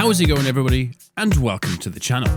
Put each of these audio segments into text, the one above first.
How's it going, everybody, and welcome to the channel.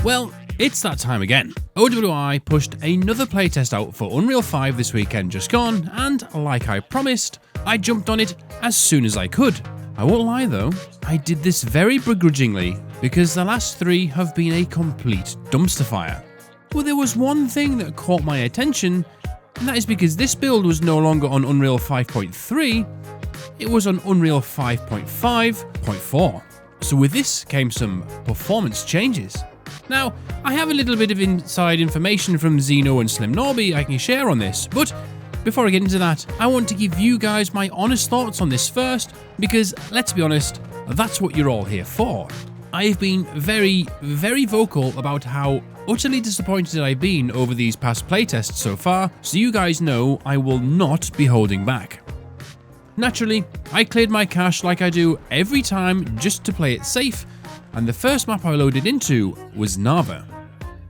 Well, it's that time again. OWI pushed another playtest out for Unreal 5 this weekend just gone, and like I promised, I jumped on it as soon as I could. I won't lie though, I did this very begrudgingly because the last three have been a complete dumpster fire. But there was one thing that caught my attention, and that is because this build was no longer on Unreal 5.3, it was on Unreal 5.5.4. So with this came some performance changes. Now, I have a little bit of inside information from Zeno and Slim Norby I can share on this, but before I get into that, I want to give you guys my honest thoughts on this first, because let's be honest, that's what you're all here for. I've been very vocal about how utterly disappointed I've been over these past playtests so far, so you guys know I will not be holding back. Naturally, I cleared my cache like I do every time just to play it safe, and the first map I loaded into was Nava.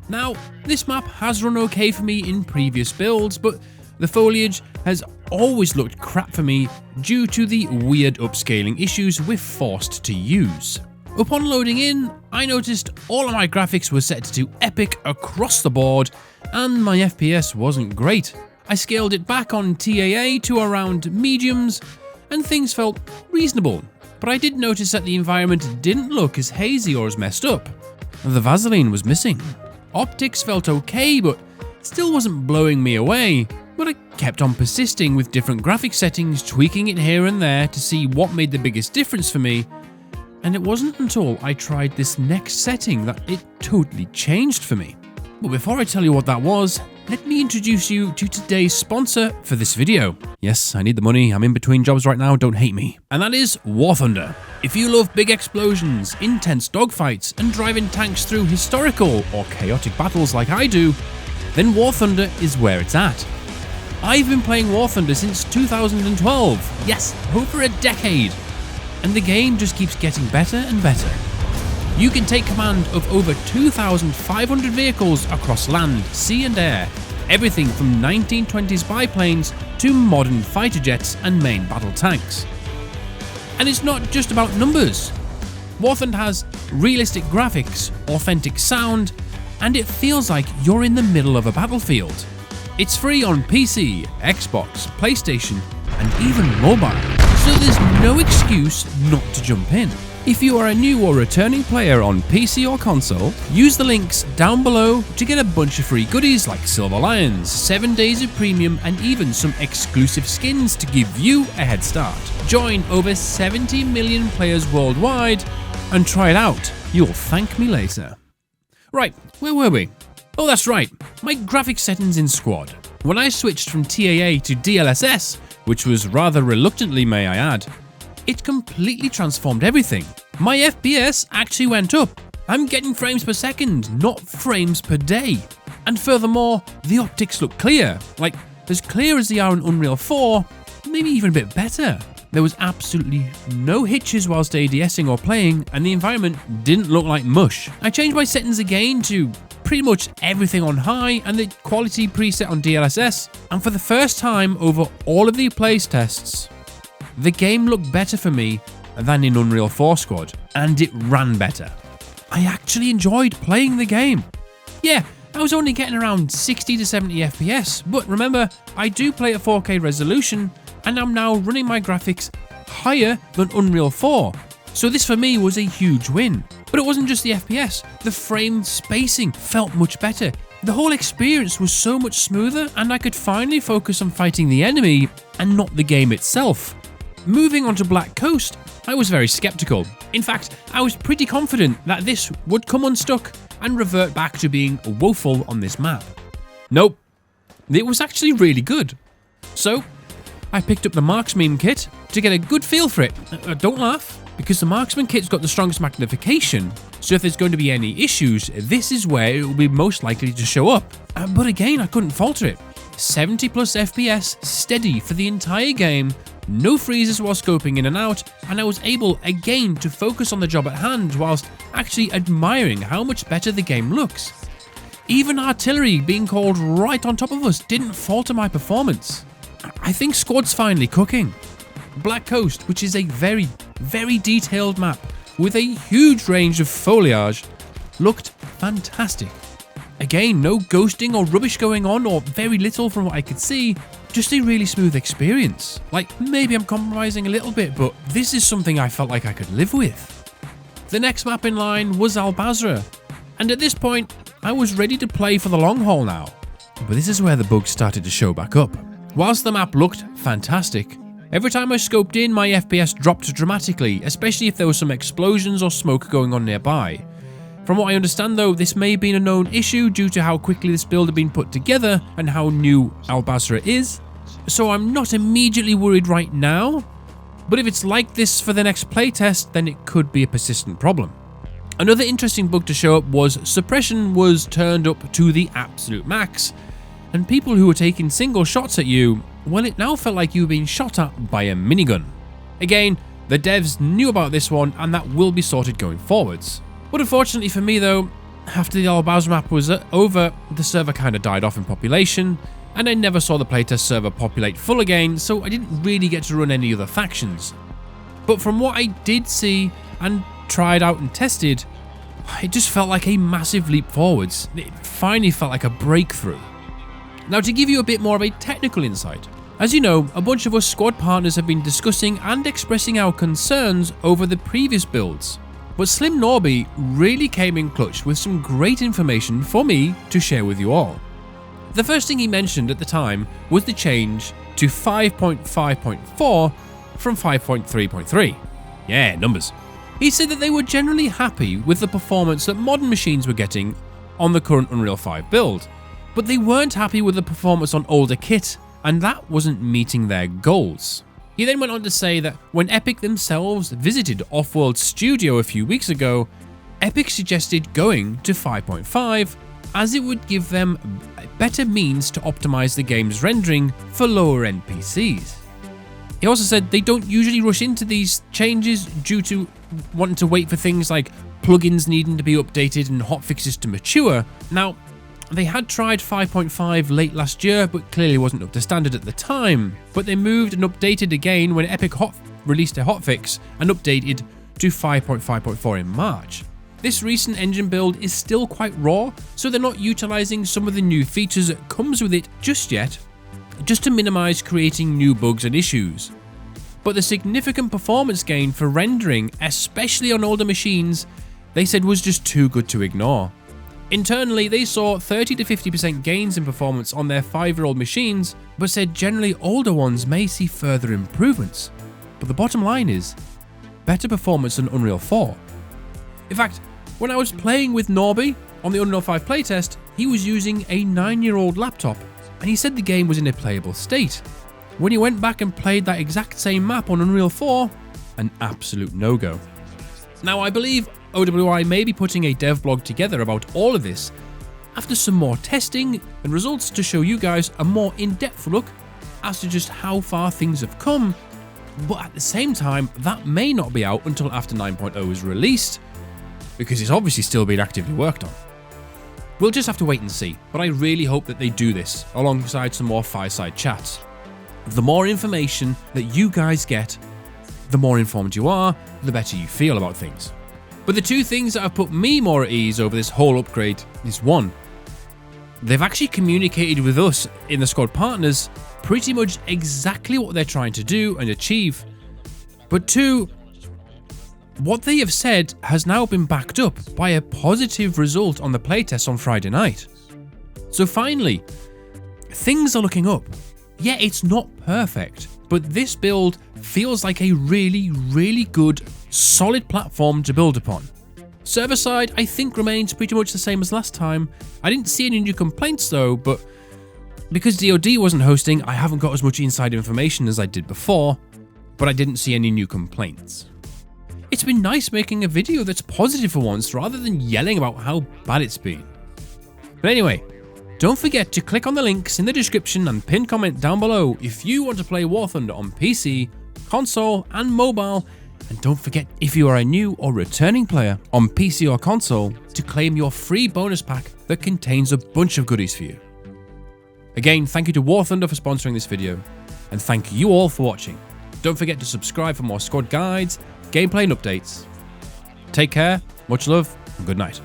Now, this map has run okay for me in previous builds, but the foliage has always looked crap for me due to the weird upscaling issues we're forced to use. Upon loading in, I noticed all of my graphics were set to epic across the board, and my FPS wasn't great. I scaled it back on TAA to around mediums, and things felt reasonable, but I did notice that the environment didn't look as hazy or as messed up. The Vaseline was missing. Optics felt okay, but still wasn't blowing me away, but I kept on persisting with different graphic settings, tweaking it here and there to see what made the biggest difference for me, and it wasn't until I tried this next setting that it totally changed for me. But before I tell you what that was, let me introduce you to today's sponsor for this video. Yes, I need the money, I'm in between jobs right now, don't hate me. And that is War Thunder. If you love big explosions, intense dogfights, and driving tanks through historical or chaotic battles like I do, then War Thunder is where it's at. I've been playing War Thunder since 2012, yes, over a decade, and the game just keeps getting better and better. You can take command of over 2,500 vehicles across land, sea and air, everything from 1920s biplanes to modern fighter jets and main battle tanks. And it's not just about numbers. War Thunder has realistic graphics, authentic sound, and it feels like you're in the middle of a battlefield. It's free on PC, Xbox, PlayStation, and even mobile, so there's no excuse not to jump in. If you are a new or returning player on PC or console, use the links down below to get a bunch of free goodies like Silver Lions, 7 days of premium, and even some exclusive skins to give you a head start. Join over 70 million players worldwide and try it out. You'll thank me later. Right, where were we? Oh, that's right, my graphics settings in Squad. When I switched from TAA to DLSS, which was rather reluctantly may I add, it completely transformed everything. My FPS actually went up. I'm getting frames per second, not frames per day. And furthermore, the optics look clear, like as clear as they are in Unreal 4, maybe even a bit better. There was absolutely no hitches whilst ADSing or playing, and the environment didn't look like mush. I changed my settings again to pretty much everything on high and the quality preset on DLSS, and for the first time over all of the playtests, the game looked better for me than in Unreal 4 Squad, and it ran better. I actually enjoyed playing the game. Yeah, I was only getting around 60 to 70 FPS, but remember, I do play at 4K resolution, and I'm now running my graphics higher than Unreal 4, so this for me was a huge win. But it wasn't just the FPS, the frame spacing felt much better. The whole experience was so much smoother, and I could finally focus on fighting the enemy and not the game itself. Moving on to Black Coast, I was very skeptical. In fact, I was pretty confident that this would come unstuck and revert back to being woeful on this map. Nope, it was actually really good. So, I picked up the Marksman kit to get a good feel for it. Don't laugh, because the Marksman kit's got the strongest magnification, so if there's going to be any issues, this is where it will be most likely to show up. But again, I couldn't falter it. 70 plus FPS, steady for the entire game, no freezes while scoping in and out, and I was able again to focus on the job at hand whilst actually admiring how much better the game looks. Even artillery being called right on top of us didn't falter my performance. I think Squad's finally cooking. Black Coast, which is a very very detailed map with a huge range of foliage looked fantastic. Again, no ghosting or rubbish going on, or very little from what I could see, just a really smooth experience. Like, maybe I'm compromising a little bit, but this is something I felt like I could live with. The next map in line was Albazra, and at this point, I was ready to play for the long haul now. But this is where the bugs started to show back up. Whilst the map looked fantastic, every time I scoped in, my FPS dropped dramatically, especially if there was some explosions or smoke going on nearby. From what I understand though, this may have been a known issue due to how quickly this build had been put together and how new Albazra is, so I'm not immediately worried right now, but if it's like this for the next playtest, then it could be a persistent problem. Another interesting bug to show up was suppression was turned up to the absolute max, and people who were taking single shots at you, well, it now felt like you were being shot at by a minigun. Again, the devs knew about this one and that will be sorted going forwards. But unfortunately for me though, after the Albazra map was over, the server kind of died off in population, and I never saw the playtest server populate full again, so I didn't really get to run any other factions. But from what I did see and tried out and tested, it just felt like a massive leap forwards. It finally felt like a breakthrough. Now, to give you a bit more of a technical insight, as you know, a bunch of us squad partners have been discussing and expressing our concerns over the previous builds. But Slim Norby really came in clutch with some great information for me to share with you all. The first thing he mentioned at the time was the change to 5.5.4 from 5.3.3. Yeah, numbers. He said that they were generally happy with the performance that modern machines were getting on the current Unreal 5 build, but they weren't happy with the performance on older kit, and that wasn't meeting their goals. He then went on to say that when Epic themselves visited Offworld Studio a few weeks ago, Epic suggested going to 5.5 as it would give them a better means to optimize the game's rendering for lower end PCs. He also said they don't usually rush into these changes due to wanting to wait for things like plugins needing to be updated and hotfixes to mature. Now, they had tried 5.5 late last year, but clearly wasn't up to standard at the time. But they moved and updated again when Epic released a hotfix and updated to 5.5.4 in March. This recent engine build is still quite raw, so they're not utilizing some of the new features that comes with it just yet, just to minimize creating new bugs and issues. But the significant performance gain for rendering, especially on older machines, they said was just too good to ignore. Internally, they saw 30 to 50% gains in performance on their 5-year-old machines, but said generally older ones may see further improvements. But the bottom line is, better performance than Unreal 4. In fact, when I was playing with Norby on the Unreal 5 playtest, he was using a 9-year-old laptop, and he said the game was in a playable state. When he went back and played that exact same map on Unreal 4, an absolute no-go. Now, I believe OWI may be putting a dev blog together about all of this after some more testing and results to show you guys a more in-depth look as to just how far things have come, but at the same time that may not be out until after 9.0 is released, because it's obviously still being actively worked on. We'll just have to wait and see, but I really hope that they do this alongside some more fireside chats. The more information that you guys get, the more informed you are, the better you feel about things. But the two things that have put me more at ease over this whole upgrade is one, they've actually communicated with us in the squad partners pretty much exactly what they're trying to do and achieve. But two, what they have said has now been backed up by a positive result on the playtest on Friday night. So finally, things are looking up. Yeah, it's not perfect, but this build feels like a really, really good, solid platform to build upon. Server side, I think, remains pretty much the same as last time. I didn't see any new complaints though, but because DoD wasn't hosting, I haven't got as much inside information as I did before, but I didn't see any new complaints. It's been nice making a video that's positive for once, rather than yelling about how bad it's been. But anyway, don't forget to click on the links in the description and pin comment down below if you want to play War Thunder on PC, console and mobile, and don't forget, if you are a new or returning player on PC or console, to claim your free bonus pack that contains a bunch of goodies for you. Again, thank you to War Thunder for sponsoring this video, and thank you all for watching. Don't forget to subscribe for more squad guides, gameplay and updates. Take care, much love, and good night.